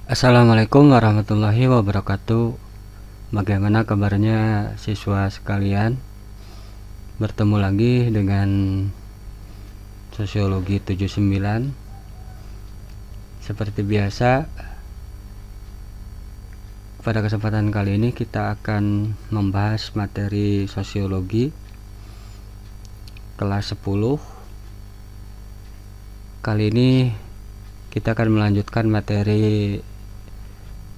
Assalamualaikum warahmatullahi wabarakatuh. Bagaimana kabarnya siswa sekalian? Bertemu lagi dengan Sosiologi 79. Seperti biasa, pada kesempatan kali ini kita akan membahas materi sosiologi kelas 10. Kali ini kita akan melanjutkan materi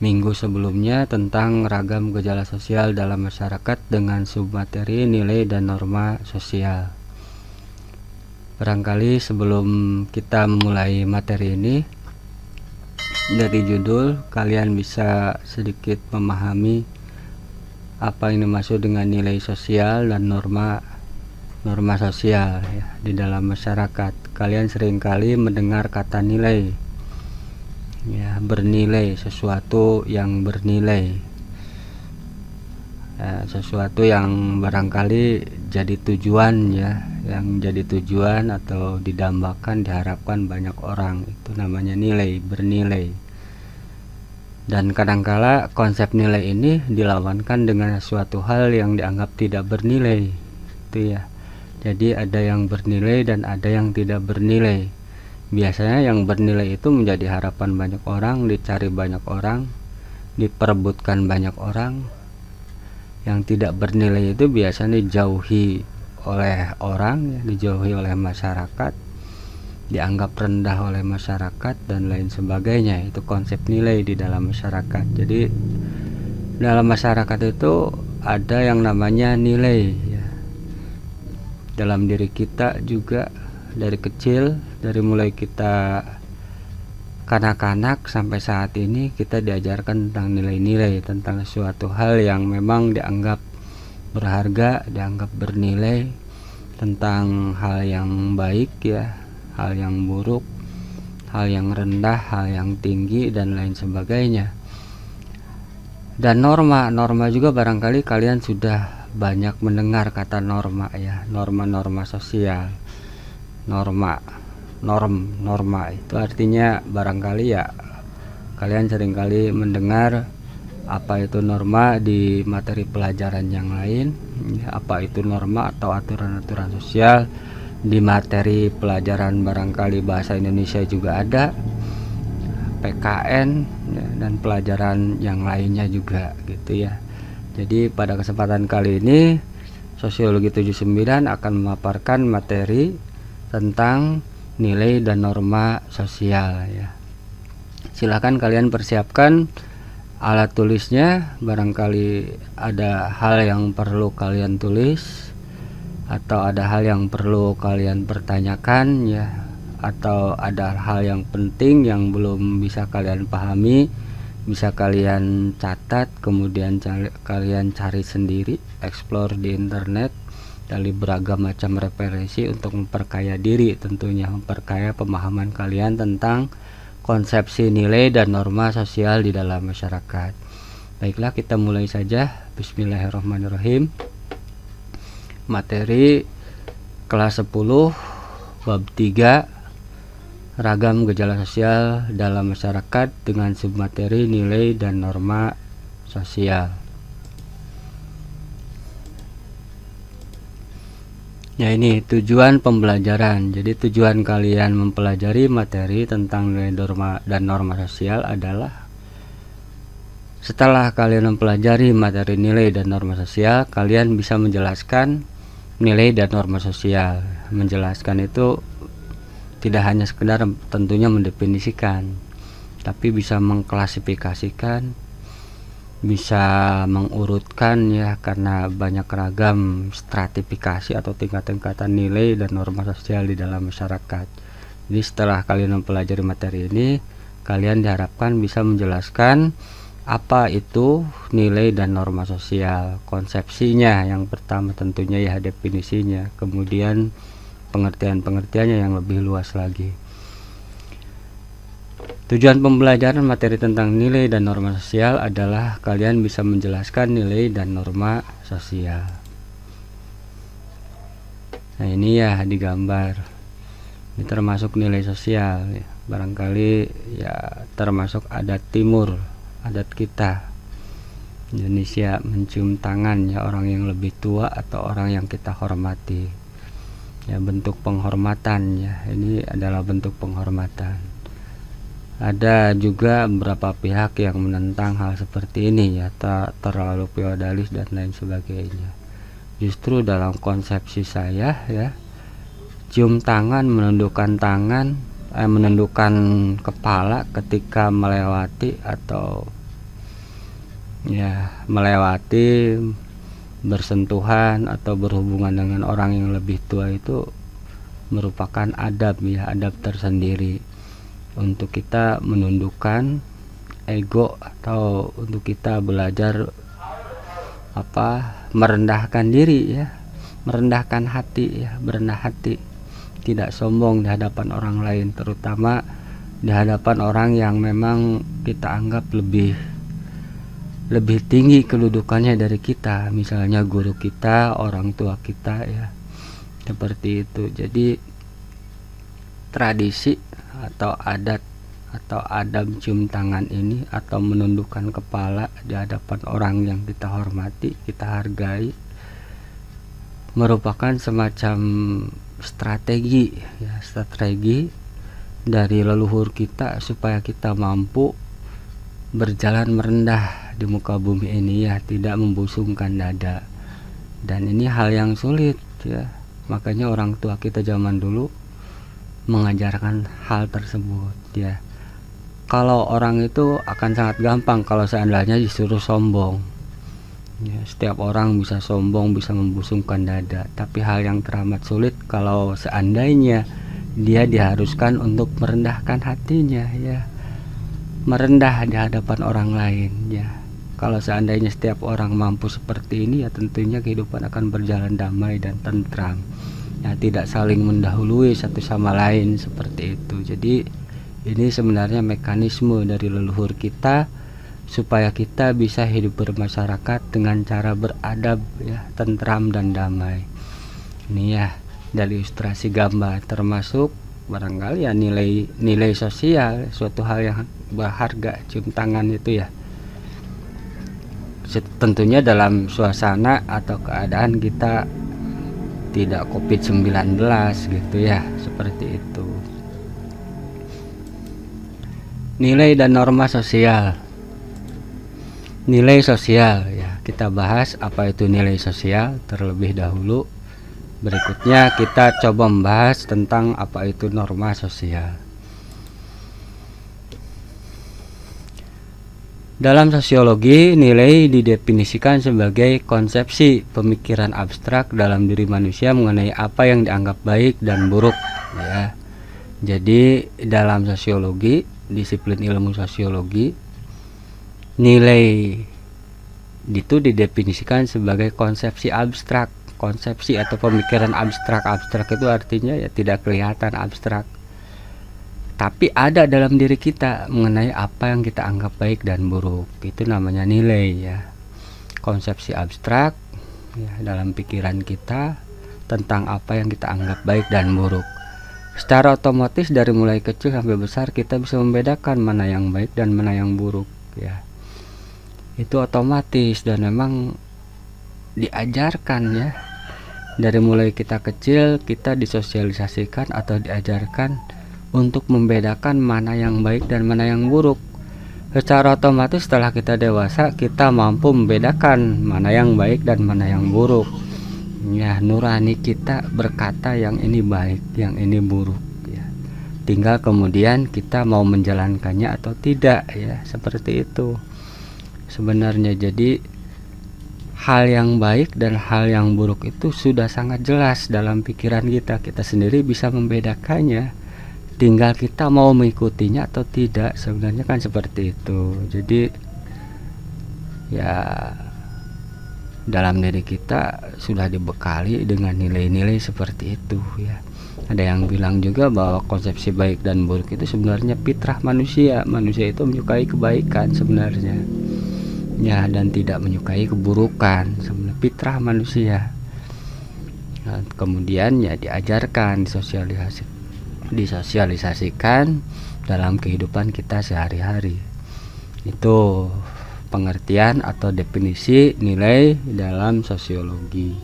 minggu sebelumnya tentang ragam gejala sosial dalam masyarakat dengan submateri nilai dan norma sosial. Barangkali sebelum kita memulai materi ini, dari judul kalian bisa sedikit memahami apa yang dimaksud dengan nilai sosial dan norma sosial ya, di dalam masyarakat. Kalian seringkali mendengar kata nilai ya, bernilai, sesuatu yang bernilai ya, sesuatu yang barangkali jadi tujuan ya, yang jadi tujuan atau didambakan, diharapkan banyak orang, itu namanya nilai, bernilai. Dan kadangkala konsep nilai ini dilawankan dengan suatu hal yang dianggap tidak bernilai itu ya. Jadi ada yang bernilai dan ada yang tidak bernilai. Biasanya yang bernilai itu menjadi harapan banyak orang, dicari banyak orang, diperebutkan banyak orang. Yang tidak bernilai itu biasanya dijauhi oleh orang, dijauhi oleh masyarakat, dianggap rendah oleh masyarakat dan lain sebagainya. Itu konsep nilai di dalam masyarakat. Jadi dalam masyarakat itu ada yang namanya nilai ya. Dalam diri kita juga dari kecil, dari mulai kita kanak-kanak sampai saat ini, kita diajarkan tentang nilai-nilai, tentang suatu hal yang memang dianggap berharga, dianggap bernilai, tentang hal yang baik ya, hal yang buruk, hal yang rendah, hal yang tinggi dan lain sebagainya. Dan norma juga barangkali kalian sudah banyak mendengar kata norma ya, norma sosial. Norma itu artinya barangkali ya kalian seringkali mendengar apa itu norma di materi pelajaran yang lain ya, apa itu norma atau aturan-aturan sosial di materi pelajaran barangkali bahasa Indonesia juga ada, PKN ya, dan pelajaran yang lainnya juga gitu ya. Jadi pada kesempatan kali ini Sosiologi 79 akan memaparkan materi tentang nilai dan norma sosial ya. Silakan kalian persiapkan alat tulisnya, barangkali ada hal yang perlu kalian tulis atau ada hal yang perlu kalian pertanyakan ya, atau ada hal yang penting yang belum bisa kalian pahami, bisa kalian catat, kemudian kalian cari sendiri, explore di internet dari beragam macam referensi untuk memperkaya diri, tentunya memperkaya pemahaman kalian tentang konsepsi nilai dan norma sosial di dalam masyarakat. Baiklah, kita mulai saja. Bismillahirrahmanirrahim. Materi kelas 10 bab 3, ragam gejala sosial dalam masyarakat dengan submateri nilai dan norma sosial. Ya, ini tujuan pembelajaran. Jadi tujuan kalian mempelajari materi tentang nilai dan norma sosial adalah setelah kalian mempelajari materi nilai dan norma sosial, kalian bisa menjelaskan nilai dan norma sosial. Menjelaskan itu tidak hanya sekedar tentunya mendefinisikan, tapi bisa mengklasifikasikan, bisa mengurutkan ya, karena banyak ragam stratifikasi atau tingkat-tingkatan nilai dan norma sosial di dalam masyarakat. Jadi setelah kalian mempelajari materi ini, kalian diharapkan bisa menjelaskan apa itu nilai dan norma sosial, konsepsinya yang pertama tentunya ya, definisinya, kemudian pengertiannya yang lebih luas lagi. Tujuan pembelajaran materi tentang nilai dan norma sosial adalah kalian bisa menjelaskan nilai dan norma sosial. Nah, ini ya digambar. Ini termasuk nilai sosial ya. barangkali ya termasuk adat timur, adat kita Indonesia, mencium tangan ya orang yang lebih tua atau orang yang kita hormati, ya bentuk penghormatan, ya ini adalah bentuk penghormatan. Ada juga beberapa pihak yang menentang hal seperti ini, ya terlalu feodalis dan lain sebagainya. Justru dalam konsepsi saya, ya cium tangan, menundukkan tangan, menundukkan kepala ketika melewati atau ya melewati, bersentuhan atau berhubungan dengan orang yang lebih tua itu merupakan adab, ya adab tersendiri untuk kita menundukkan ego atau untuk kita belajar merendahkan diri, ya merendahkan hati, ya berendah hati, tidak sombong di hadapan orang lain, terutama di hadapan orang yang memang kita anggap lebih tinggi kedudukannya dari kita, misalnya guru kita, orang tua kita, ya seperti itu. Jadi tradisi atau adat atau adab cium tangan ini atau menundukkan kepala di hadapan orang yang kita hormati, kita hargai, merupakan semacam strategi, ya strategi dari leluhur kita supaya kita mampu berjalan merendah di muka bumi ini, ya tidak membusungkan dada. Dan ini hal yang sulit, ya makanya orang tua kita zaman dulu mengajarkan hal tersebut, ya kalau orang itu akan sangat gampang kalau seandainya disuruh sombong, ya setiap orang bisa sombong, bisa membusungkan dada. Tapi hal yang teramat sulit kalau seandainya dia diharuskan untuk merendahkan hatinya, ya merendah di hadapan orang lain, ya kalau seandainya setiap orang mampu seperti ini, ya tentunya kehidupan akan berjalan damai dan tentram, ya tidak saling mendahului satu sama lain seperti itu. Jadi ini sebenarnya mekanisme dari leluhur kita supaya kita bisa hidup bermasyarakat dengan cara beradab, ya tentram dan damai. Ini ya dari ilustrasi gambar, termasuk barangkali ya nilai sosial, suatu hal yang berharga, cium tangan itu, ya tentunya dalam suasana atau keadaan kita tidak COVID-19 gitu, ya seperti itu. Nilai dan norma sosial. Nilai sosial, ya kita bahas apa itu nilai sosial terlebih dahulu. Berikutnya kita coba membahas tentang apa itu norma sosial. Dalam sosiologi, nilai didefinisikan sebagai konsepsi pemikiran abstrak dalam diri manusia mengenai apa yang dianggap baik dan buruk, ya. Jadi dalam sosiologi, disiplin ilmu sosiologi, nilai itu didefinisikan sebagai konsepsi abstrak, konsepsi atau pemikiran abstrak. Abstrak itu artinya ya tidak kelihatan abstrak, tapi ada dalam diri kita mengenai apa yang kita anggap baik dan buruk. Itu namanya nilai, ya konsepsi abstrak, ya dalam pikiran kita tentang apa yang kita anggap baik dan buruk. Secara otomatis dari mulai kecil sampai besar kita bisa membedakan mana yang baik dan mana yang buruk, ya itu otomatis dan memang diajarkan, ya dari mulai kita kecil kita disosialisasikan atau diajarkan untuk membedakan mana yang baik dan mana yang buruk. Secara otomatis setelah kita dewasa kita mampu membedakan mana yang baik dan mana yang buruk, ya nurani kita berkata yang ini baik, yang ini buruk, ya tinggal kemudian kita mau menjalankannya atau tidak, ya seperti itu sebenarnya. Jadi hal yang baik dan hal yang buruk itu sudah sangat jelas dalam pikiran kita, kita sendiri bisa membedakannya, tinggal kita mau mengikutinya atau tidak, sebenarnya kan seperti itu. Jadi ya dalam diri kita sudah dibekali dengan nilai-nilai seperti itu, ya ada yang bilang juga bahwa konsepsi baik dan buruk itu sebenarnya fitrah manusia. Manusia itu menyukai kebaikan sebenarnya, ya dan tidak menyukai keburukan, sebenarnya fitrah manusia. Nah, kemudian ya diajarkan, disosialisasikan dalam kehidupan kita sehari-hari. Itu pengertian atau definisi nilai dalam sosiologi.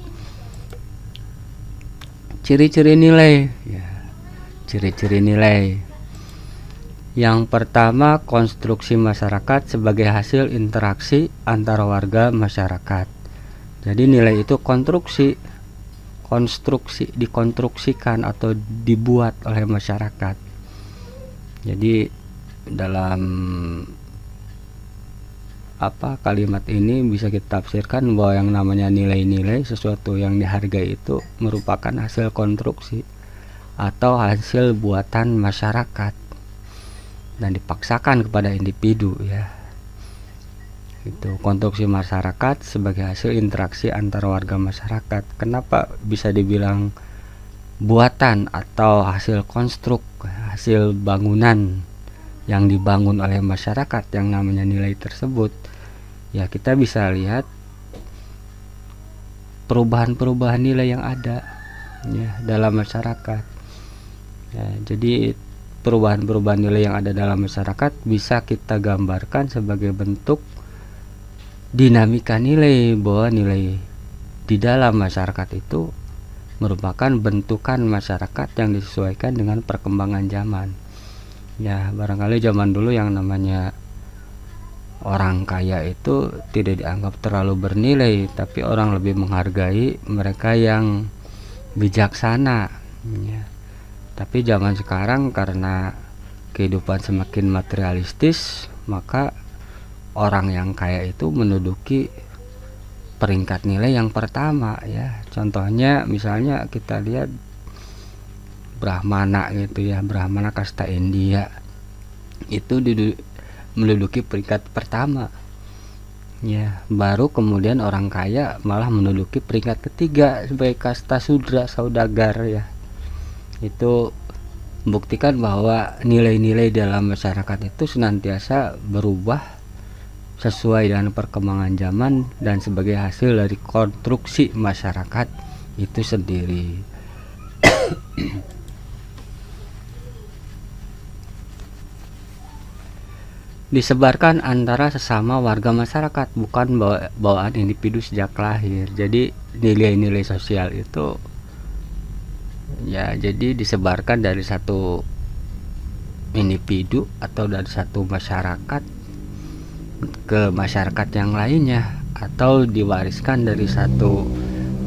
Ciri-ciri nilai ya. Ciri-ciri nilai. Yang pertama, konstruksi masyarakat sebagai hasil interaksi antara warga masyarakat. Jadi nilai itu konstruksi, dikonstruksikan atau dibuat oleh masyarakat. Jadi dalam kalimat ini bisa kita tafsirkan bahwa yang namanya nilai-nilai, sesuatu yang dihargai itu merupakan hasil konstruksi atau hasil buatan masyarakat dan dipaksakan kepada individu ya. Itu konstruksi masyarakat sebagai hasil interaksi antara warga masyarakat. Kenapa bisa dibilang buatan atau hasil konstruk, hasil bangunan yang dibangun oleh masyarakat yang namanya nilai tersebut? Ya, kita bisa lihat perubahan-perubahan nilai yang ada ya dalam masyarakat. Ya, jadi perubahan-perubahan nilai yang ada dalam masyarakat bisa kita gambarkan sebagai bentuk dinamika nilai, bahwa nilai di dalam masyarakat itu merupakan bentukan masyarakat yang disesuaikan dengan perkembangan zaman. Ya, barangkali zaman dulu yang namanya orang kaya itu tidak dianggap terlalu bernilai, tapi orang lebih menghargai mereka yang bijaksana ya. Tapi zaman sekarang karena kehidupan semakin materialistis, maka orang yang kaya itu menduduki peringkat nilai yang pertama ya. Contohnya misalnya kita lihat Brahmana gitu ya, Brahmana kasta India itu menduduki peringkat pertama ya, baru kemudian orang kaya malah menduduki peringkat ketiga sebagai kasta Sudra, saudagar ya. Itu membuktikan bahwa nilai-nilai dalam masyarakat itu senantiasa berubah sesuai dengan perkembangan zaman dan sebagai hasil dari konstruksi masyarakat itu sendiri. Disebarkan antara sesama warga masyarakat, bukan bawaan individu sejak lahir. Jadi nilai-nilai sosial itu ya, jadi disebarkan dari satu individu atau dari satu masyarakat ke masyarakat yang lainnya, atau diwariskan dari satu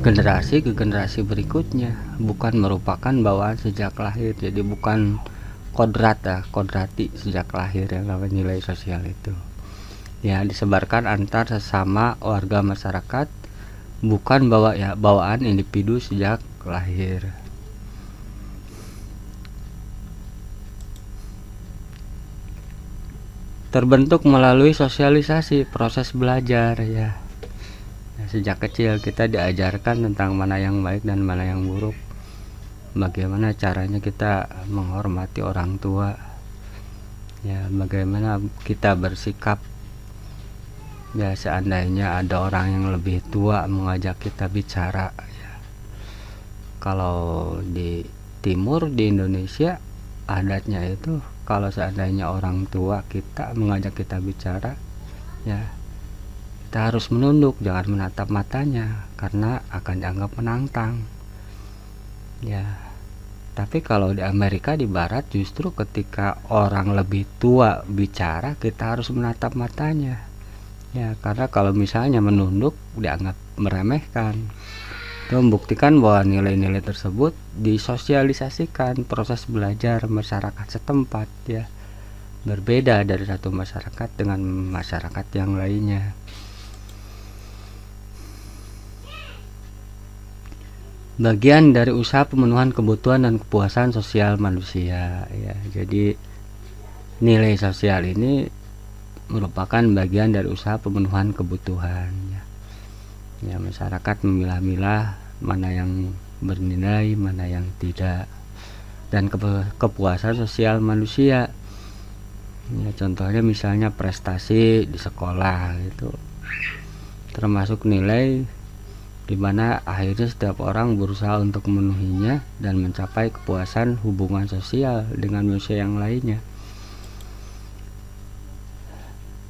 generasi ke generasi berikutnya, bukan merupakan bawaan sejak lahir. Jadi bukan kodrati sejak lahir yang namanya nilai sosial itu ya, disebarkan antar sesama warga masyarakat, bukan bawaan individu sejak lahir. Terbentuk melalui sosialisasi, proses belajar ya. Sejak kecil kita diajarkan tentang mana yang baik dan mana yang buruk, bagaimana caranya kita menghormati orang tua ya, bagaimana kita bersikap ya seandainya ada orang yang lebih tua mengajak kita bicara ya. Kalau di timur, di Indonesia, adatnya itu kalau seandainya orang tua kita mengajak kita bicara ya, kita harus menunduk, jangan menatap matanya karena akan dianggap menantang ya. Tapi kalau di Amerika, di barat, justru ketika orang lebih tua bicara kita harus menatap matanya ya, karena kalau misalnya menunduk dianggap meremehkan. Itu membuktikan bahwa nilai-nilai tersebut disosialisasikan, proses belajar masyarakat setempat ya, berbeda dari satu masyarakat dengan masyarakat yang lainnya. Bagian dari usaha pemenuhan kebutuhan dan kepuasan sosial manusia ya. Jadi nilai sosial ini merupakan bagian dari usaha pemenuhan kebutuhan ya. Ya, masyarakat memilah-milah mana yang bernilai, mana yang tidak, dan kepuasan sosial manusia ya. Contohnya misalnya prestasi di sekolah itu termasuk nilai di mana akhirnya setiap orang berusaha untuk memenuhinya dan mencapai kepuasan hubungan sosial dengan manusia yang lainnya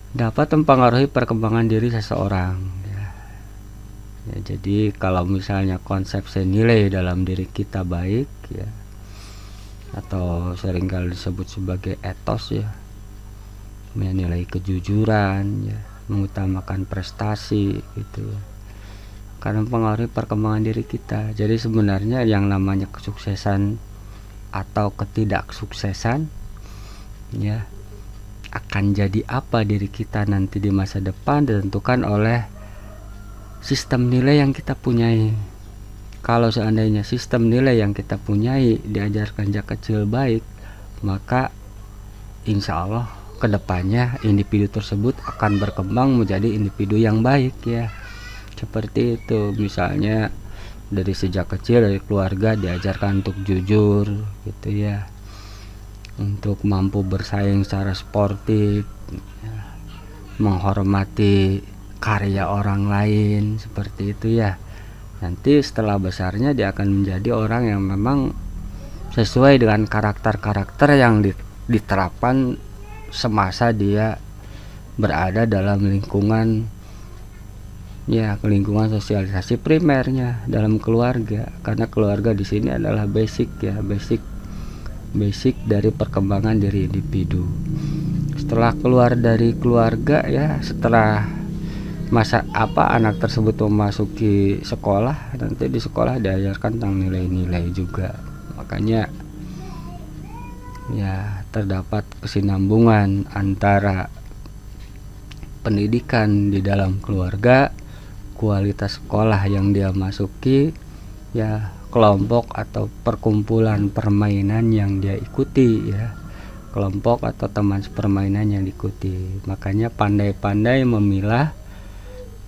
dapat mempengaruhi perkembangan diri seseorang ya. Jadi kalau misalnya konsepsi nilai dalam diri kita baik ya, atau seringkali disebut sebagai etos ya, menilai kejujuran ya, mengutamakan prestasi gitu ya, karena mempengaruhi perkembangan diri kita. Jadi sebenarnya yang namanya kesuksesan atau ketidaksuksesan ya, akan jadi apa diri kita nanti di masa depan ditentukan oleh sistem nilai yang kita punyai. Kalau seandainya sistem nilai yang kita punyai diajarkan sejak kecil baik, maka insya Allah kedepannya individu tersebut akan berkembang menjadi individu yang baik ya. Seperti itu, misalnya dari sejak kecil dari keluarga diajarkan untuk jujur gitu ya, untuk mampu bersaing secara sportif ya, menghormati karya orang lain, seperti itu ya. Nanti setelah besarnya dia akan menjadi orang yang memang sesuai dengan karakter-karakter yang diterapkan semasa dia berada dalam lingkungan ya, lingkungan sosialisasi primernya dalam keluarga, karena keluarga di sini adalah basic ya, basic dari perkembangan diri individu. Setelah keluar dari keluarga ya, setelah masa anak tersebut memasuki sekolah, nanti di sekolah diajarkan tentang nilai-nilai juga. Makanya ya terdapat kesinambungan antara pendidikan di dalam keluarga, kualitas sekolah yang dia masuki ya, kelompok atau perkumpulan permainan yang dia ikuti ya, kelompok atau teman permainan yang diikuti. Makanya pandai-pandai memilah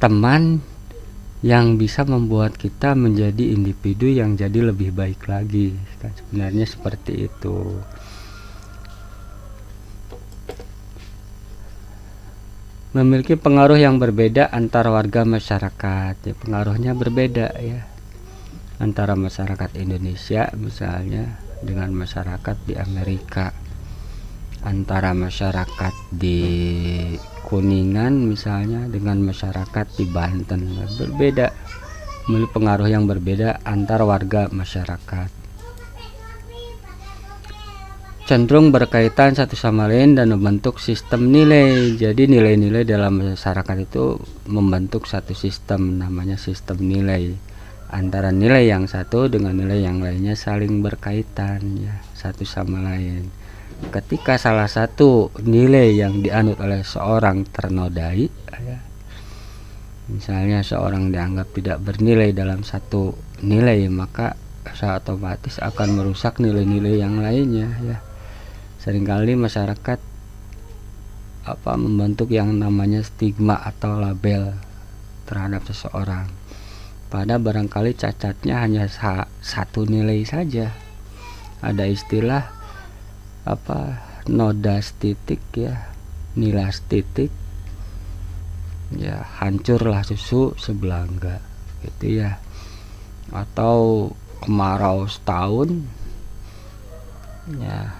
teman yang bisa membuat kita menjadi individu yang jadi lebih baik lagi kan, sebenarnya seperti itu. Memiliki pengaruh yang berbeda antar warga masyarakat ya, pengaruhnya berbeda ya, antara masyarakat Indonesia misalnya dengan masyarakat di Amerika, antara masyarakat di Kuningan misalnya dengan masyarakat di Banten, berbeda, memiliki pengaruh yang berbeda antar warga masyarakat, cenderung berkaitan satu sama lain dan membentuk sistem nilai. Jadi nilai-nilai dalam masyarakat itu membentuk satu sistem, namanya sistem nilai. Antara nilai yang satu dengan nilai yang lainnya saling berkaitan ya, satu sama lain. Ketika salah satu nilai yang dianut oleh seorang ternodai ya, misalnya seorang dianggap tidak bernilai dalam satu nilai, maka secara otomatis akan merusak nilai-nilai yang lainnya ya. Seringkali masyarakat membentuk yang namanya stigma atau label terhadap seseorang, pada barangkali cacatnya hanya satu nilai saja. Ada istilah nodas titik ya, nilas titik ya, hancurlah susu sebelangga gitu ya, atau kemarau setahun ya,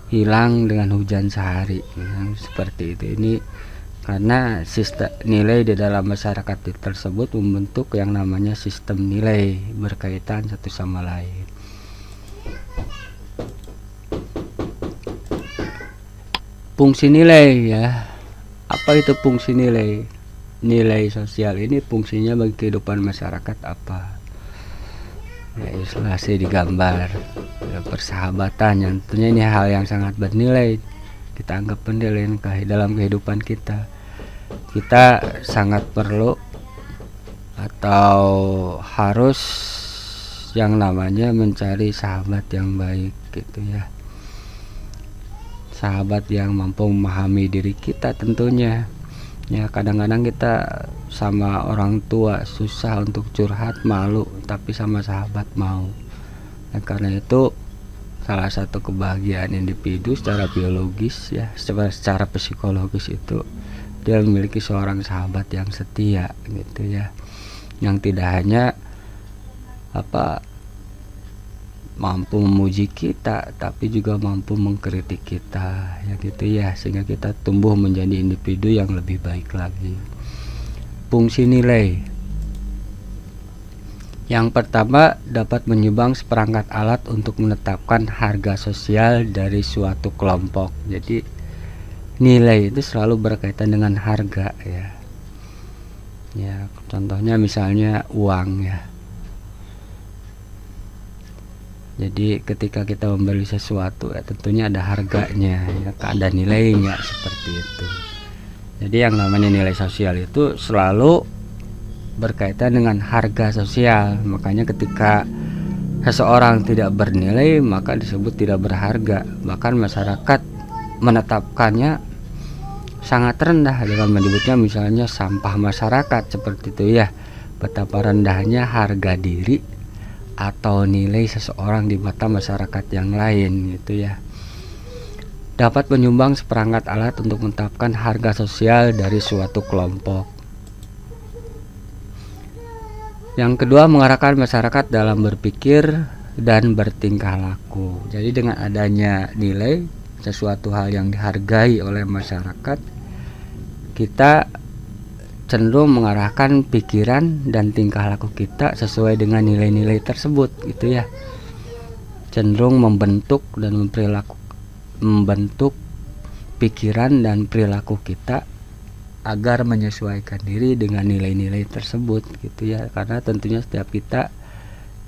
hilang dengan hujan sehari ya, seperti itu. Ini karena sistem nilai di dalam masyarakat tersebut membentuk yang namanya sistem nilai, berkaitan satu sama lain. Fungsi nilai ya, apa itu fungsi nilai? Nilai sosial ini fungsinya bagi kehidupan masyarakat apa? Ya, ilustrasi digambar ya, persahabatan yang tentunya ini hal yang sangat bernilai, kita anggap penilai dalam kehidupan kita. Kita sangat perlu atau harus yang namanya mencari sahabat yang baik gitu ya, sahabat yang mampu memahami diri kita tentunya ya. Kadang-kadang kita sama orang tua susah untuk curhat, malu, tapi sama sahabat mau. Nah, karena itu salah satu kebahagiaan individu secara biologis ya, secara psikologis itu dia memiliki seorang sahabat yang setia gitu ya, yang tidak hanya mampu memuji kita, tapi juga mampu mengkritik kita, ya gitu ya, sehingga kita tumbuh menjadi individu yang lebih baik lagi. Fungsi nilai yang pertama, dapat menyumbang seperangkat alat untuk menetapkan harga sosial dari suatu kelompok. Jadi nilai itu selalu berkaitan dengan harga ya. Ya, contohnya misalnya uang ya. Jadi ketika kita membeli sesuatu ya tentunya ada harganya ya, ada nilainya seperti itu. Jadi yang namanya nilai sosial itu selalu berkaitan dengan harga sosial. Makanya ketika seseorang tidak bernilai maka disebut tidak berharga. Bahkan masyarakat menetapkannya sangat rendah dengan menyebutnya misalnya sampah masyarakat seperti itu ya. Betapa rendahnya harga diri atau nilai seseorang di mata masyarakat yang lain gitu ya. Dapat menyumbang seperangkat alat untuk menetapkan harga sosial dari suatu kelompok. Yang kedua, mengarahkan masyarakat dalam berpikir dan bertingkah laku. Jadi dengan adanya nilai sesuatu hal yang dihargai oleh masyarakat, kita cenderung mengarahkan pikiran dan tingkah laku kita sesuai dengan nilai-nilai tersebut gitu ya. Cenderung membentuk pikiran dan perilaku kita agar menyesuaikan diri dengan nilai-nilai tersebut gitu ya, karena tentunya setiap kita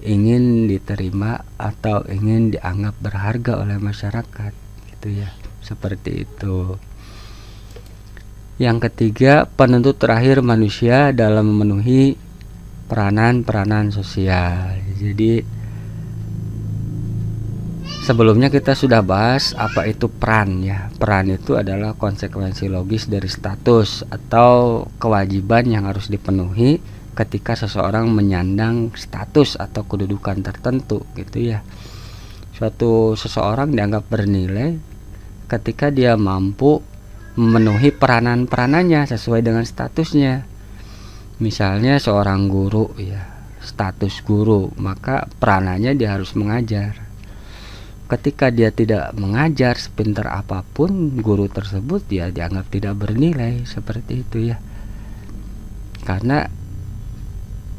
ingin diterima atau ingin dianggap berharga oleh masyarakat gitu ya, seperti itu. Yang ketiga, penentu terakhir manusia dalam memenuhi peranan-peranan sosial. Jadi sebelumnya kita sudah bahas apa itu peran ya. Peran itu adalah konsekuensi logis dari status atau kewajiban yang harus dipenuhi ketika seseorang menyandang status atau kedudukan tertentu gitu ya. Seseorang dianggap bernilai ketika dia mampu memenuhi peranan-peranannya sesuai dengan statusnya. Misalnya seorang guru ya, status guru, maka peranannya dia harus mengajar. Ketika dia tidak mengajar sepintar apapun guru tersebut, dia dianggap tidak bernilai seperti itu ya. Karena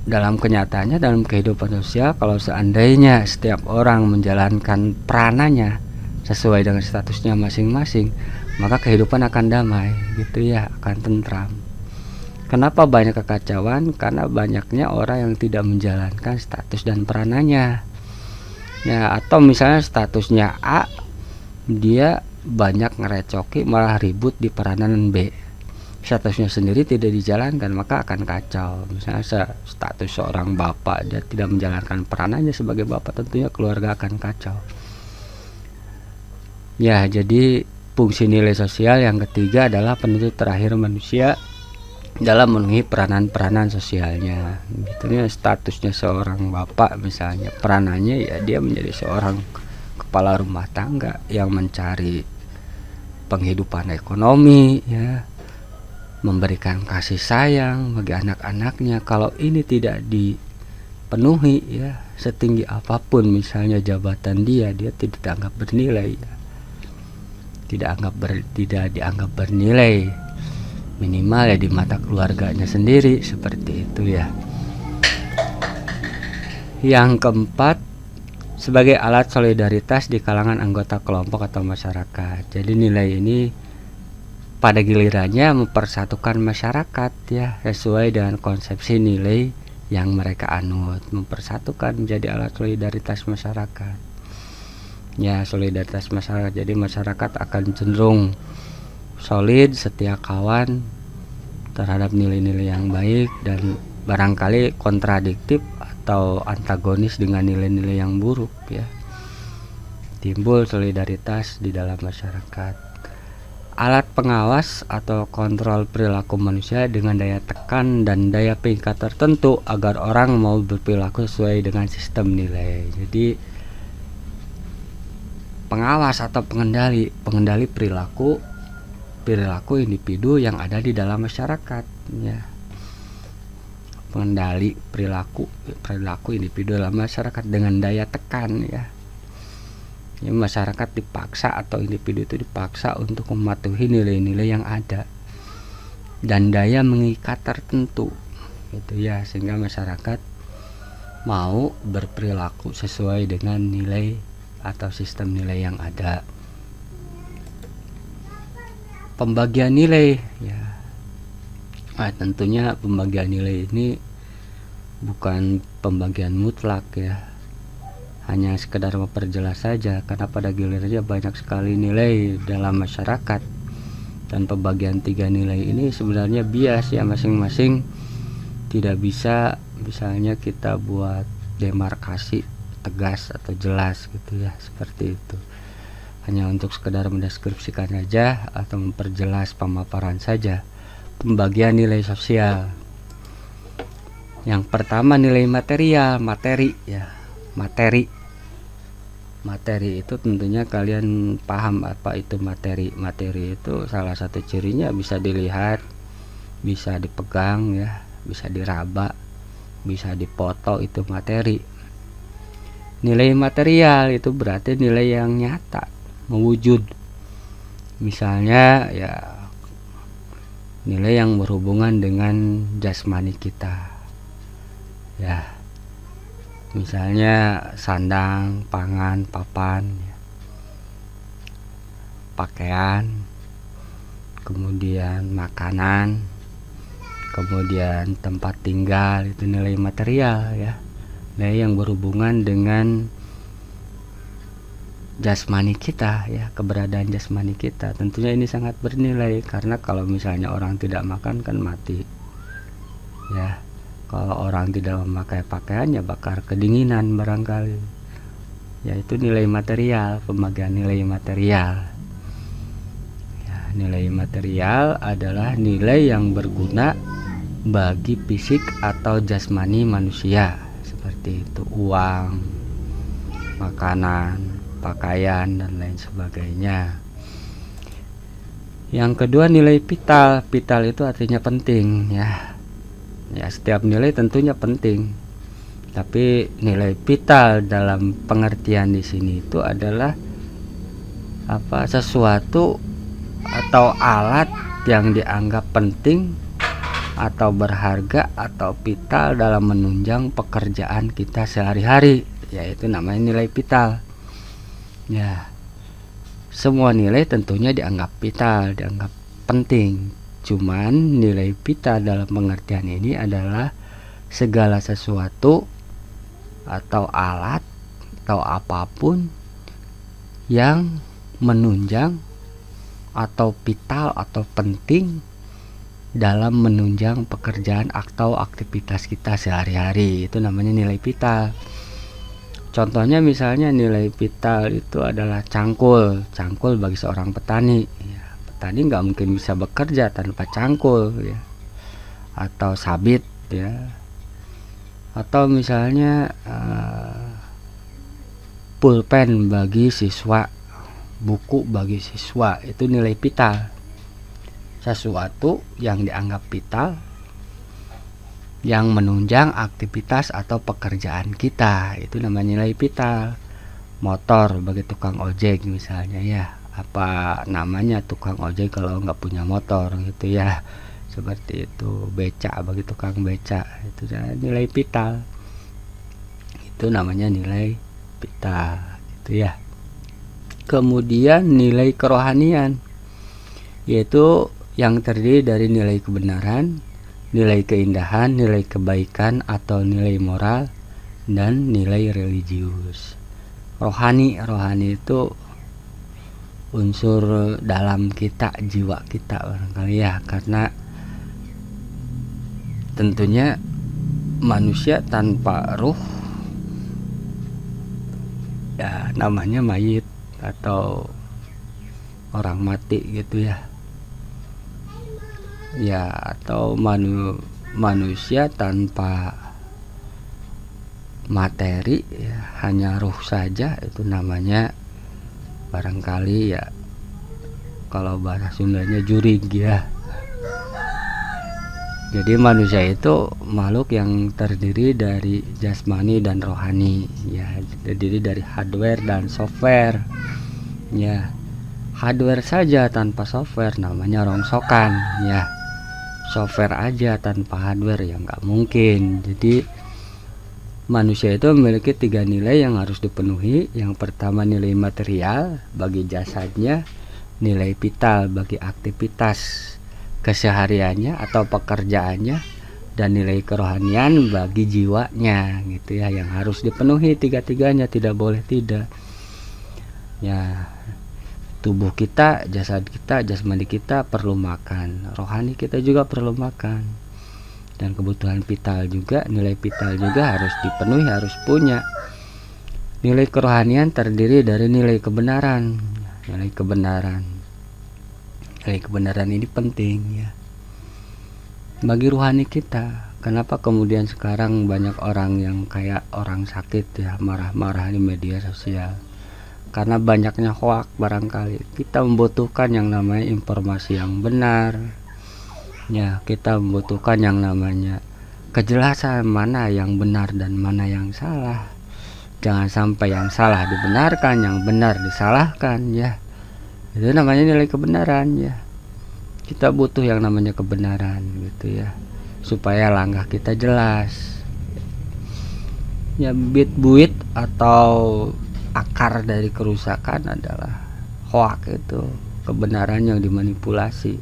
dalam kenyataannya, dalam kehidupan sosial, kalau seandainya setiap orang menjalankan peranannya sesuai dengan statusnya masing-masing, maka kehidupan akan damai gitu ya, akan tentram. Kenapa banyak kekacauan? Karena banyaknya orang yang tidak menjalankan status dan peranannya ya. Atau misalnya statusnya A, dia banyak ngerecoki malah ribut di peranan B, statusnya sendiri tidak dijalankan, maka akan kacau. Misalnya status seorang bapak, dia tidak menjalankan peranannya sebagai bapak, tentunya keluarga akan kacau ya. Jadi fungsi nilai sosial yang ketiga adalah penentu terakhir manusia dalam memenuhi peranan-peranan sosialnya. Gitu, statusnya seorang bapak misalnya, peranannya ya dia menjadi seorang kepala rumah tangga yang mencari penghidupan ekonomi ya, memberikan kasih sayang bagi anak-anaknya. Kalau ini tidak dipenuhi ya, setinggi apapun misalnya jabatan dia tidak dianggap bernilai ya. Tidak dianggap bernilai, minimal ya di mata keluarganya sendiri, seperti itu ya. Yang keempat, sebagai alat solidaritas di kalangan anggota kelompok atau masyarakat. Jadi nilai ini pada gilirannya mempersatukan masyarakat ya, sesuai dengan konsepsi nilai yang mereka anut, mempersatukan menjadi alat solidaritas masyarakat ya. Solidaritas masyarakat, jadi masyarakat akan cenderung solid, setia kawan terhadap nilai-nilai yang baik, dan barangkali kontradiktif atau antagonis dengan nilai-nilai yang buruk ya. Timbul solidaritas di dalam masyarakat. Alat pengawas atau kontrol perilaku manusia dengan daya tekan dan daya pikat tertentu agar orang mau berperilaku sesuai dengan sistem nilai. Jadi pengawas atau pengendali perilaku individu yang ada di dalam masyarakat ya. Pengendali perilaku individu dalam masyarakat dengan daya tekan ya. Ya, masyarakat dipaksa atau individu itu dipaksa untuk mematuhi nilai-nilai yang ada dan daya mengikat tertentu gitu ya, sehingga masyarakat mau berperilaku sesuai dengan nilai atau sistem nilai yang ada. Pembagian nilai ya, tentunya pembagian nilai ini bukan pembagian mutlak ya, hanya sekedar memperjelas saja, karena pada gilirannya banyak sekali nilai dalam masyarakat, dan pembagian 3 nilai ini sebenarnya bias ya, masing-masing tidak bisa misalnya kita buat demarkasi tegas atau jelas gitu ya, seperti itu. Hanya untuk sekedar mendeskripsikan saja atau memperjelas pemaparan saja. Pembagian nilai sosial. Yang pertama nilai material, materi ya. Materi itu tentunya kalian paham apa itu materi. Materi itu salah satu cirinya bisa dilihat, bisa dipegang ya, bisa diraba, bisa dipoto, itu materi. Nilai material itu berarti nilai yang nyata, mewujud. Misalnya ya nilai yang berhubungan dengan jasmani kita. Ya. Misalnya sandang, pangan, papan, ya. Pakaian, kemudian makanan, kemudian tempat tinggal, itu nilai material ya. Nilai yang berhubungan dengan jasmani kita ya, keberadaan jasmani kita. Tentunya ini sangat bernilai, karena kalau misalnya orang tidak makan kan mati ya. Kalau orang tidak memakai pakaian ya bakar kedinginan barangkali. Yaitu nilai material, pembagian nilai material. Ya, nilai material adalah nilai yang berguna bagi fisik atau jasmani manusia, seperti itu uang, makanan, pakaian, dan lain sebagainya. Yang kedua nilai vital. Vital itu artinya penting ya. Ya, setiap nilai tentunya penting, tapi nilai vital dalam pengertian di sini itu adalah apa, sesuatu atau alat yang dianggap penting atau berharga atau vital dalam menunjang pekerjaan kita sehari-hari, yaitu namanya nilai vital. Ya, semua nilai tentunya dianggap vital, dianggap penting. Cuman nilai vital dalam pengertian ini adalah segala sesuatu atau alat atau apapun yang menunjang atau vital atau penting dalam menunjang pekerjaan atau aktivitas kita sehari-hari, itu namanya nilai vital. Contohnya misalnya nilai vital itu adalah cangkul bagi seorang petani ya. Petani nggak mungkin bisa bekerja tanpa cangkul ya, atau sabit ya, atau misalnya pulpen bagi siswa, buku bagi siswa, itu nilai vital. Sesuatu yang dianggap vital yang menunjang aktivitas atau pekerjaan kita, itu namanya nilai vital. Motor bagi tukang ojek misalnya ya, apa namanya tukang ojek kalau nggak punya motor gitu ya, seperti itu. Becak bagi tukang becak, itu nilai vital, itu namanya nilai vital gitu ya. Kemudian nilai kerohanian, yaitu yang terdiri dari nilai kebenaran, nilai keindahan, nilai kebaikan atau nilai moral, dan nilai religius. Rohani itu unsur dalam kita, jiwa kita barangkali ya, karena tentunya manusia tanpa ruh ya namanya mayit atau orang mati gitu ya. Ya, atau manusia tanpa materi ya, hanya ruh saja, itu namanya barangkali ya kalau bahasa Sundanya jurig ya. Jadi manusia itu makhluk yang terdiri dari jasmani dan rohani, ya, terdiri dari hardware dan software. Ya, hardware saja tanpa software namanya rongsokan, ya. Software aja tanpa hardware ya nggak mungkin. Jadi manusia itu memiliki 3 nilai yang harus dipenuhi. Yang pertama nilai material bagi jasadnya, nilai vital bagi aktivitas kesehariannya atau pekerjaannya, dan nilai kerohanian bagi jiwanya, gitu ya, yang harus dipenuhi tiga-tiganya, tidak boleh tidak. Ya, tubuh kita, jasad kita, jasmani kita perlu makan, rohani kita juga perlu makan, dan kebutuhan vital juga, nilai vital juga harus dipenuhi, harus punya. Nilai kerohanian terdiri dari nilai kebenaran. Nilai kebenaran ini penting, ya, bagi rohani kita. Kenapa kemudian sekarang banyak orang yang kayak orang sakit, ya, marah-marah di media sosial? Karena banyaknya hoak barangkali. Kita membutuhkan yang namanya informasi yang benar, ya. Kita membutuhkan yang namanya kejelasan mana yang benar dan mana yang salah. Jangan sampai yang salah dibenarkan, yang benar disalahkan, ya. Itu namanya nilai kebenaran, ya. Kita butuh yang namanya kebenaran, gitu ya, supaya langkah kita jelas. Ya, bibit-buit atau akar dari kerusakan adalah hoak, itu kebenaran yang dimanipulasi,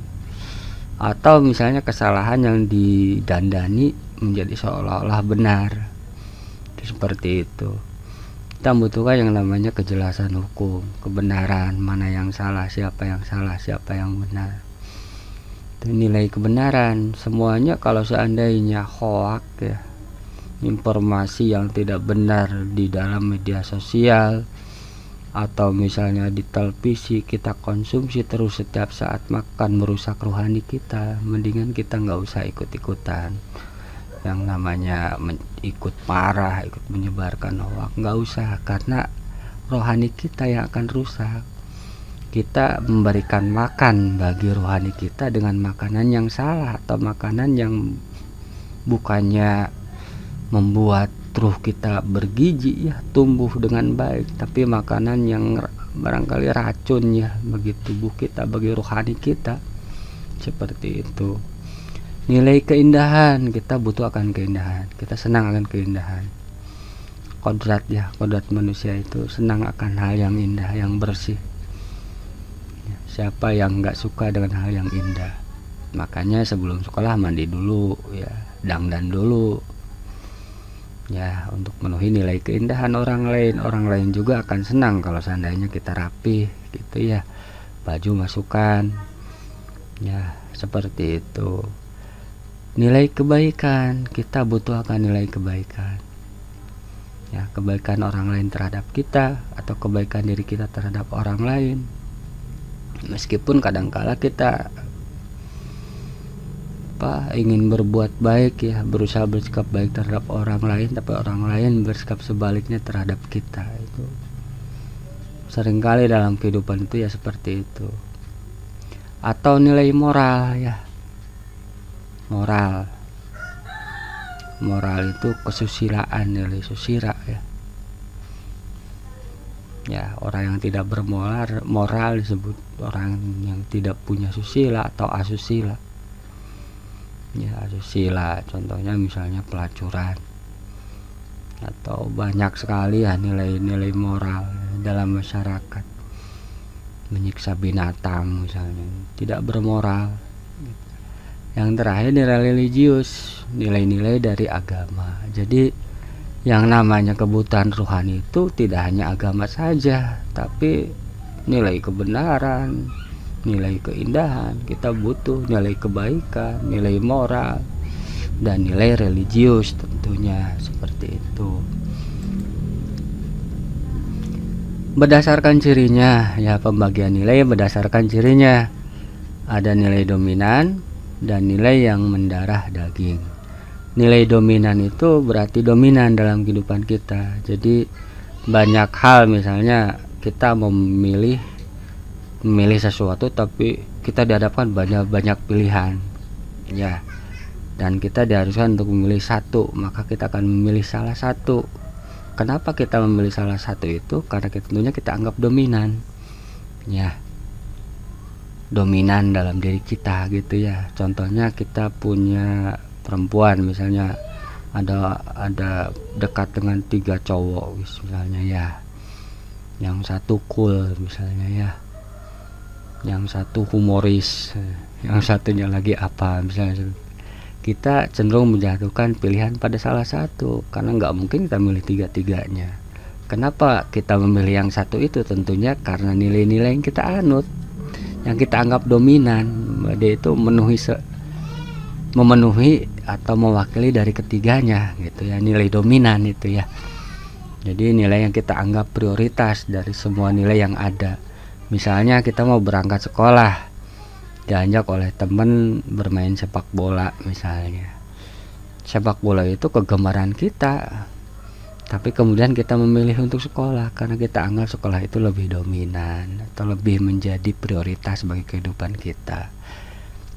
atau misalnya kesalahan yang didandani menjadi seolah-olah benar. Itu seperti itu. Kita membutuhkan yang namanya kejelasan hukum, kebenaran, mana yang salah, siapa yang benar. Itu nilai kebenaran. Semuanya kalau seandainya hoak, ya, informasi yang tidak benar di dalam media sosial atau misalnya di televisi kita konsumsi terus setiap saat, makan merusak rohani kita. Mendingan kita nggak usah ikut-ikutan yang namanya ikut marah, ikut menyebarkan hoak, nggak usah, karena rohani kita yang akan rusak. Kita memberikan makan bagi rohani kita dengan makanan yang salah, atau makanan yang bukannya membuat ruh kita bergizi, ya, tumbuh dengan baik, tapi makanan yang barangkali racun, ya, bagi tubuh kita, bagi rohani kita. Seperti itu. Nilai keindahan, kita butuh akan keindahan, kita senang akan keindahan. Kodrat, ya, kodrat manusia itu senang akan hal yang indah, yang bersih. Siapa yang nggak suka dengan hal yang indah? Makanya sebelum sekolah mandi dulu, ya, dandan dulu, ya, untuk memenuhi nilai keindahan orang lain. Orang lain juga akan senang kalau seandainya kita rapi, gitu ya, baju masukkan, ya, seperti itu. Nilai kebaikan, kita butuh akan nilai kebaikan, ya, kebaikan orang lain terhadap kita atau kebaikan diri kita terhadap orang lain. Meskipun kadangkala kita ingin berbuat baik, ya, berusaha bersikap baik terhadap orang lain, tapi orang lain bersikap sebaliknya terhadap kita. Itu seringkali dalam kehidupan itu, ya, seperti itu. Atau nilai moral, ya, moral itu kesusilaan, nilai susila, ya. Ya, orang yang tidak bermoral disebut orang yang tidak punya susila atau asusila. Ya, asusila contohnya misalnya pelacuran, atau banyak sekali, ya, nilai-nilai moral dalam masyarakat. Menyiksa binatang misalnya, tidak bermoral. Yang terakhir nilai religius, nilai-nilai dari agama. Jadi yang namanya kebutuhan rohani itu tidak hanya agama saja, tapi nilai kebenaran, nilai keindahan. Kita butuh nilai kebaikan, nilai moral, dan nilai religius tentunya. Seperti itu. Berdasarkan cirinya, ya, pembagian nilai berdasarkan cirinya. Ada nilai dominan dan nilai yang mendarah daging. Nilai dominan itu berarti dominan dalam kehidupan kita. Jadi banyak hal, misalnya kita memilih sesuatu, tapi kita dihadapkan banyak pilihan, ya, dan kita diharuskan untuk memilih satu, maka kita akan memilih salah satu. Kenapa kita memilih salah satu itu? Karena tentunya kita anggap dominan, ya, dominan dalam diri kita gitu ya. Contohnya kita punya perempuan misalnya, ada dekat dengan 3 cowok misalnya ya, yang satu cool misalnya ya, yang satu humoris, yang satunya lagi apa misalnya, kita cenderung menjatuhkan pilihan pada salah satu karena nggak mungkin kita milih tiga-tiganya. Kenapa kita memilih yang satu itu? Tentunya karena nilai-nilai yang kita anut, yang kita anggap dominan, dia itu memenuhi atau mewakili dari ketiganya gitu ya, nilai dominan itu ya. Jadi nilai yang kita anggap prioritas dari semua nilai yang ada. Misalnya kita mau berangkat sekolah, diajak oleh temen bermain sepak bola misalnya. Sepak bola itu kegemaran kita, tapi kemudian kita memilih untuk sekolah karena kita anggap sekolah itu lebih dominan atau lebih menjadi prioritas bagi kehidupan kita.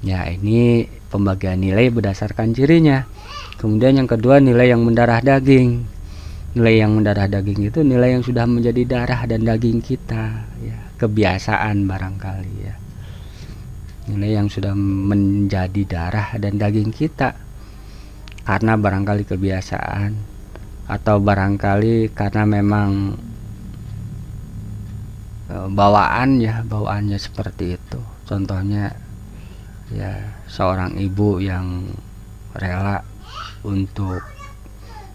Ya, ini pembagian nilai berdasarkan cirinya. Kemudian yang kedua, nilai yang mendarah daging. Nilai yang mendarah daging itu nilai yang sudah menjadi darah dan daging kita ya, kebiasaan barangkali ya. Nilai yang sudah menjadi darah dan daging kita karena barangkali kebiasaan, atau barangkali karena memang bawaannya seperti itu. Contohnya ya, seorang ibu yang rela untuk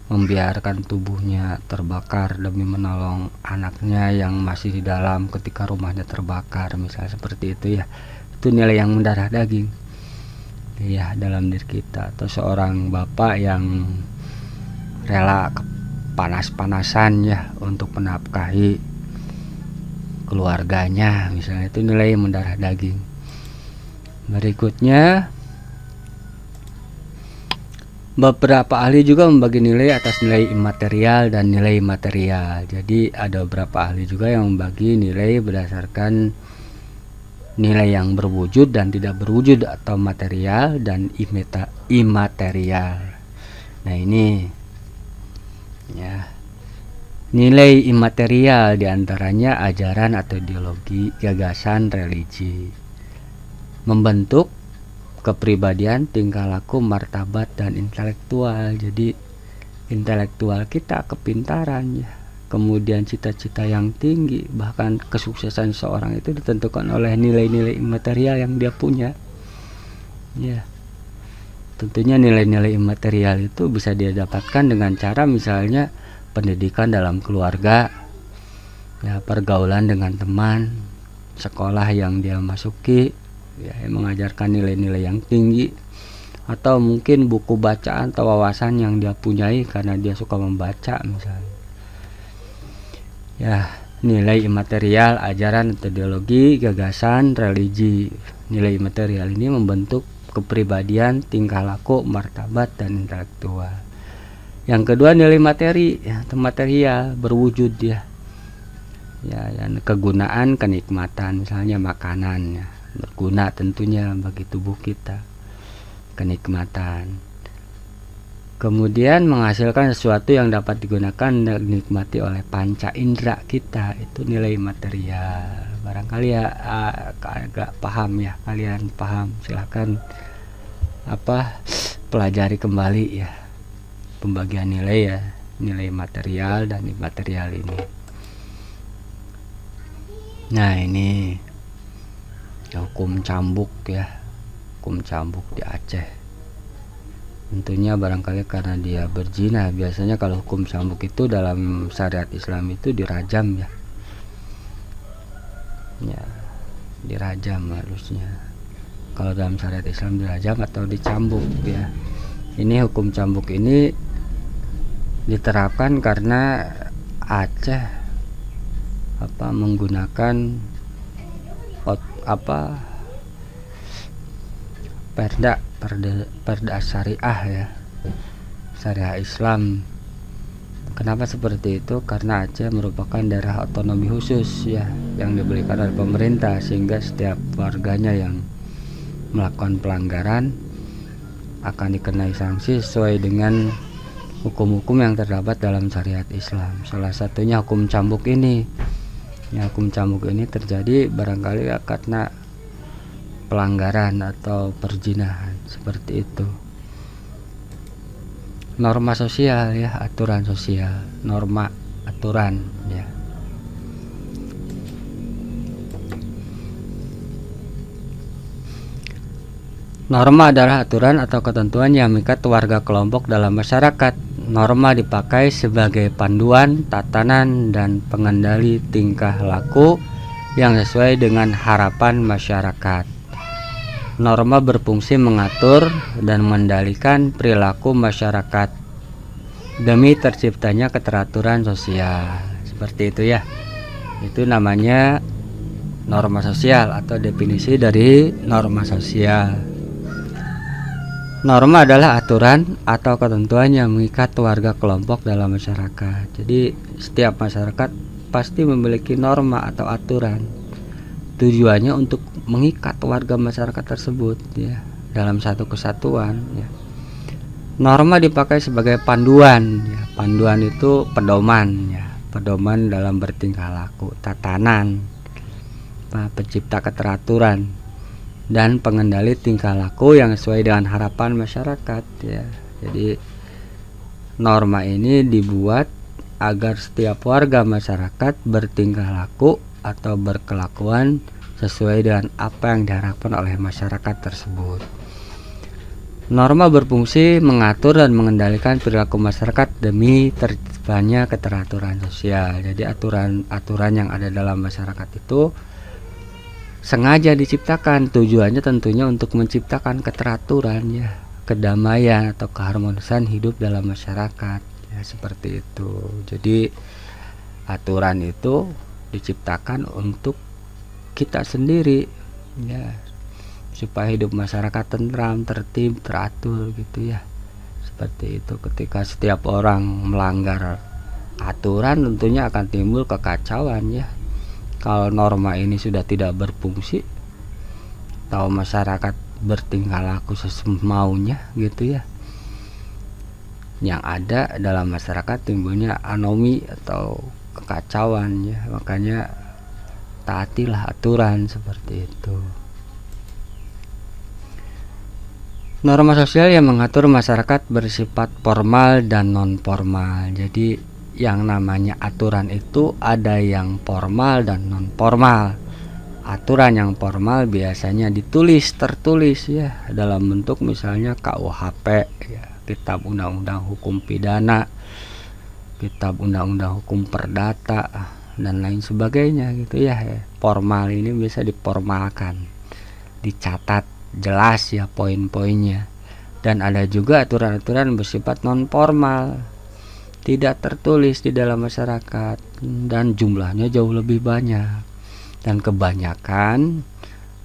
membiarkan tubuhnya terbakar demi menolong anaknya yang masih di dalam ketika rumahnya terbakar misalnya, seperti itu ya. Itu nilai yang mendarah daging ya dalam diri kita. Atau seorang bapak yang rela panas-panasan ya untuk menafkahi keluarganya misalnya, itu nilai yang mendarah daging. Berikutnya, beberapa ahli juga membagi nilai atas nilai imaterial dan nilai material. Jadi ada beberapa ahli juga yang membagi nilai berdasarkan nilai yang berwujud dan tidak berwujud atau material dan imaterial. Nah ini ya, nilai imaterial diantaranya ajaran atau ideologi, gagasan, religi, membentuk kepribadian, tingkah laku, martabat, dan intelektual. Jadi intelektual kita, kepintaran ya, kemudian cita-cita yang tinggi, bahkan kesuksesan seorang itu ditentukan oleh nilai-nilai imaterial yang dia punya ya. Tentunya nilai-nilai imaterial itu bisa dia dapatkan dengan cara misalnya pendidikan dalam keluarga ya, pergaulan dengan teman, sekolah yang dia masuki ya, yang mengajarkan nilai-nilai yang tinggi, atau mungkin buku bacaan atau wawasan yang dia punyai karena dia suka membaca misalnya ya. Nilai imaterial, ajaran atau ideologi, gagasan, religi. Nilai imaterial ini membentuk kepribadian, tingkah laku, martabat, dan intelektual. Yang kedua, nilai materi ya, atau material, berwujud ya. Ya, dan kegunaan, kenikmatan, misalnya makanan ya, berguna tentunya bagi tubuh kita, kenikmatan. Kemudian menghasilkan sesuatu yang dapat digunakan dan dinikmati oleh panca indera kita, itu nilai material. Barangkali ya agak paham ya, kalian paham, silahkan pelajari kembali ya pembagian nilai ya, nilai material dan imaterial ini. Nah ini hukum cambuk ya, hukum cambuk di Aceh. Tentunya barangkali karena dia berzina. Biasanya kalau hukum cambuk itu dalam syariat Islam itu dirajam ya, ya dirajam harusnya. Kalau dalam syariat Islam dirajam atau dicambuk ya. Ini hukum cambuk ini diterapkan karena Aceh menggunakan perda syariah ya, syariah Islam. Kenapa seperti itu? Karena Aceh merupakan daerah otonomi khusus ya, yang diberikan oleh pemerintah, sehingga setiap warganya yang melakukan pelanggaran akan dikenai sanksi sesuai dengan hukum-hukum yang terdapat dalam syariat Islam. Salah satunya hukum cambuk ini. Ya, hukum cambuk ini terjadi barangkali karena pelanggaran atau perzinahan, seperti itu. Norma sosial ya, aturan sosial, norma aturan ya. Norma adalah aturan atau ketentuan yang mengikat warga kelompok dalam masyarakat. Norma dipakai sebagai panduan, tatanan, dan pengendali tingkah laku yang sesuai dengan harapan masyarakat. Norma berfungsi mengatur dan mengendalikan perilaku masyarakat demi terciptanya keteraturan sosial. Seperti itu ya. Itu namanya norma sosial atau definisi dari norma sosial. Norma adalah aturan atau ketentuan yang mengikat warga kelompok dalam masyarakat. Jadi setiap masyarakat pasti memiliki norma atau aturan. Tujuannya untuk mengikat warga masyarakat tersebut ya dalam satu kesatuan ya. Norma dipakai sebagai panduan ya. Panduan itu pedoman ya, pedoman dalam bertingkah laku, tatanan, pencipta keteraturan, dan pengendali tingkah laku yang sesuai dengan harapan masyarakat ya. Jadi norma ini dibuat agar setiap warga masyarakat bertingkah laku atau berkelakuan sesuai dengan apa yang diharapkan oleh masyarakat tersebut. Norma berfungsi mengatur dan mengendalikan perilaku masyarakat demi terciptanya keteraturan sosial. Jadi aturan-aturan yang ada dalam masyarakat itu sengaja diciptakan, tujuannya tentunya untuk menciptakan keteraturan ya, kedamaian atau keharmonisan hidup dalam masyarakat ya, seperti itu. Jadi aturan itu diciptakan untuk kita sendiri ya, supaya hidup masyarakat tentram, tertib, teratur gitu ya. Seperti itu. Ketika setiap orang melanggar aturan tentunya akan timbul kekacauan ya. Kalau norma ini sudah tidak berfungsi, atau masyarakat bertingkah laku semaunya gitu ya, yang ada dalam masyarakat timbulnya anomi atau kekacauan ya. Makanya taatilah aturan seperti itu. Norma sosial yang mengatur masyarakat bersifat formal dan non formal. Jadi yang namanya aturan itu ada yang formal dan non formal. Aturan yang formal biasanya tertulis ya dalam bentuk misalnya KUHP ya, Kitab Undang-Undang Hukum Pidana, Kitab Undang-Undang Hukum Perdata, dan lain sebagainya gitu ya. Formal ini bisa diformalkan, dicatat jelas ya poin-poinnya. Dan ada juga aturan-aturan bersifat non formal, tidak tertulis di dalam masyarakat, dan jumlahnya jauh lebih banyak. Dan kebanyakan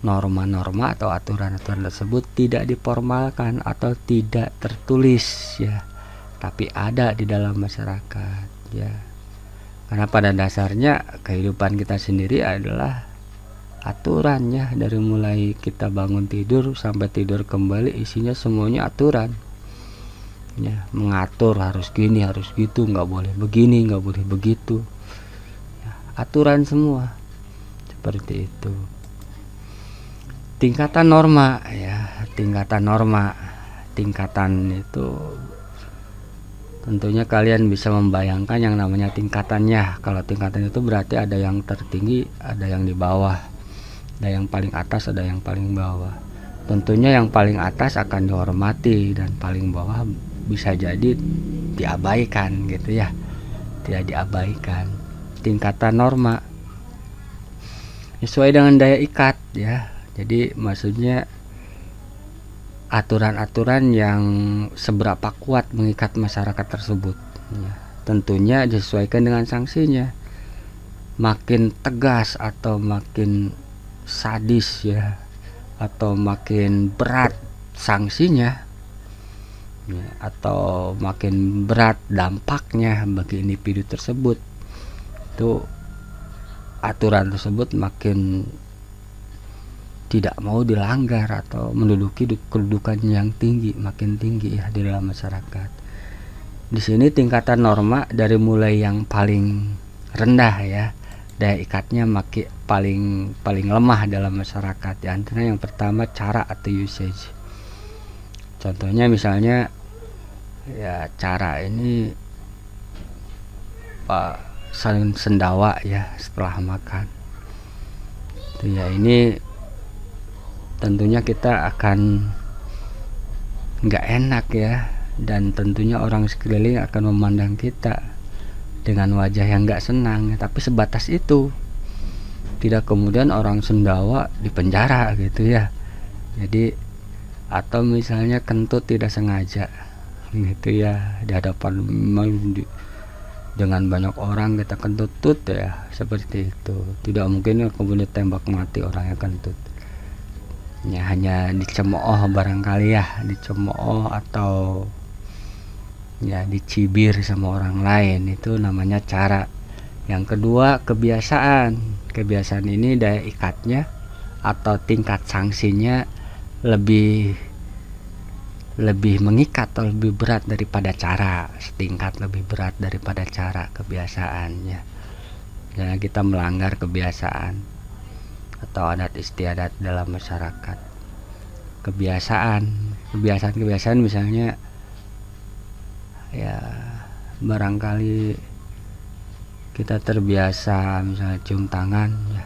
norma-norma atau aturan-aturan tersebut tidak diformalkan atau tidak tertulis ya, tapi ada di dalam masyarakat ya. Karena pada dasarnya kehidupan kita sendiri adalah aturannya, dari mulai kita bangun tidur sampai tidur kembali isinya semuanya aturan ya, mengatur harus gini harus gitu, nggak boleh begini nggak boleh begitu ya, aturan semua seperti itu. Tingkatan norma ya, tingkatan itu tentunya kalian bisa membayangkan yang namanya tingkatannya. Kalau tingkatan itu berarti ada yang tertinggi, ada yang di bawah, ada yang paling atas, ada yang paling bawah. Tentunya yang paling atas akan dihormati dan paling bawah bisa jadi diabaikan gitu ya, tidak diabaikan. Tingkatan norma sesuai dengan daya ikat ya. Jadi maksudnya aturan-aturan yang seberapa kuat mengikat masyarakat tersebut ya. Tentunya disesuaikan dengan sanksinya, makin tegas atau makin sadis ya, atau makin berat sanksinya ya, atau makin berat dampaknya bagi individu tersebut, itu aturan tersebut makin tidak mau dilanggar atau menduduki kedudukan yang tinggi, makin tinggi ya di dalam masyarakat. Di sini tingkatan norma dari mulai yang paling rendah ya, daya ikatnya paling lemah dalam masyarakat. Di antara yang pertama cara atau usage. Contohnya misalnya ya cara ini saling sendawa ya setelah makan. Itu ya, ini tentunya kita akan nggak enak ya, dan tentunya orang sekeliling akan memandang kita dengan wajah yang nggak senang. Tapi sebatas itu, tidak kemudian orang sendawa di penjara gitu ya. Jadi atau misalnya kentut tidak sengaja gitu ya, di hadapan dengan banyak orang kita kentut ya, seperti itu. Tidak mungkin kemudian tembak mati orang yang kentut ya, hanya dicemooh barangkali ya, dicemooh atau ya dicibir sama orang lain. Itu namanya cara. Yang kedua kebiasaan. Kebiasaan ini daya ikatnya atau tingkat sanksinya lebih mengikat atau lebih berat daripada cara, setingkat lebih berat daripada cara kebiasaannya. Jangan kita melanggar kebiasaan atau adat istiadat dalam masyarakat. Kebiasaan misalnya ya barangkali kita terbiasa misalnya cium tangan ya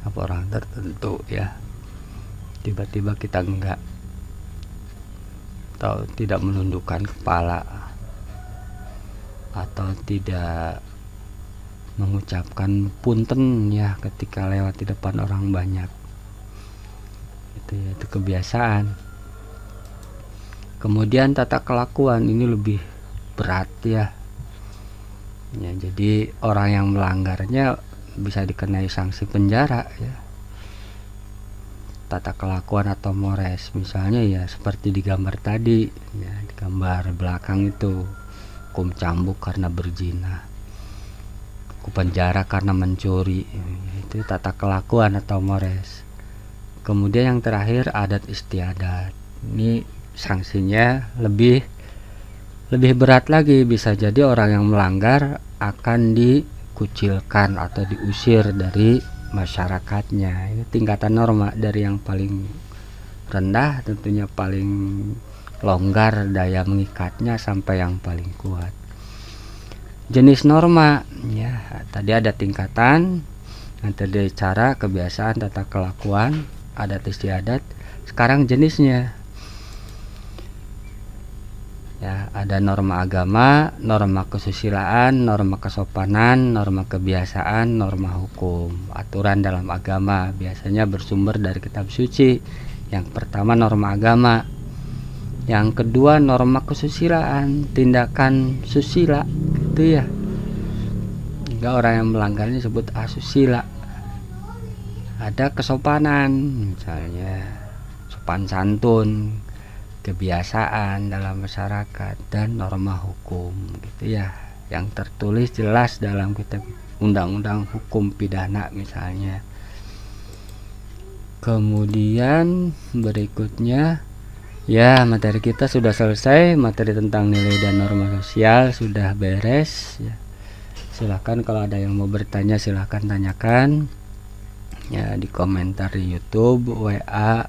apa orang tertentu ya, tiba-tiba kita enggak, atau tidak menundukkan kepala, atau tidak mengucapkan punten ya ketika lewat di depan orang banyak. Itu kebiasaan. Kemudian tata kelakuan ini lebih berat ya. Jadi orang yang melanggarnya bisa dikenai sanksi penjara ya. Tata kelakuan atau mores misalnya ya seperti di gambar tadi ya, di gambar belakang itu hukum cambuk karena berzina, penjara karena mencuri. Itu tata kelakuan atau mores. Kemudian yang terakhir adat istiadat. Ini sanksinya lebih berat lagi. Bisa jadi orang yang melanggar akan dikucilkan atau diusir dari masyarakatnya. Ini tingkatan norma dari yang paling rendah, tentunya paling longgar daya mengikatnya, sampai yang paling kuat. Jenis norma ya, tadi ada tingkatan, nanti ada cara, kebiasaan, tata kelakuan, adat istiadat. Sekarang jenisnya ya, ada norma agama, norma kesusilaan, norma kesopanan, norma kebiasaan, norma hukum. Aturan dalam agama biasanya bersumber dari kitab suci. Yang pertama norma agama, yang kedua norma kesusilaan, tindakan susila itu ya, enggak orang yang melanggarnya disebut asusila. Ada kesopanan misalnya sopan santun, kebiasaan dalam masyarakat, dan norma hukum gitu ya, yang tertulis jelas dalam kitab undang-undang hukum pidana misalnya. Kemudian berikutnya ya, materi kita sudah selesai. Materi tentang nilai dan norma sosial sudah beres ya. Silahkan kalau ada yang mau bertanya silahkan tanyakan ya, di komentar di YouTube, WA,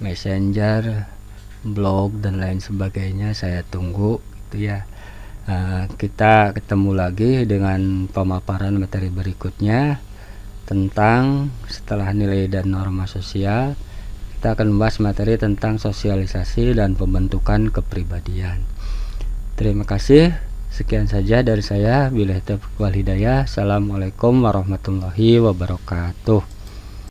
Messenger, blog dan lain sebagainya. Saya tunggu gitu ya. Kita ketemu lagi dengan pemaparan materi berikutnya tentang setelah nilai dan norma sosial. Kita akan membahas materi tentang sosialisasi dan pembentukan kepribadian. Terima kasih. Sekian saja dari saya. Billahi taufiq wal hidayah. Assalamualaikum warahmatullahi wabarakatuh.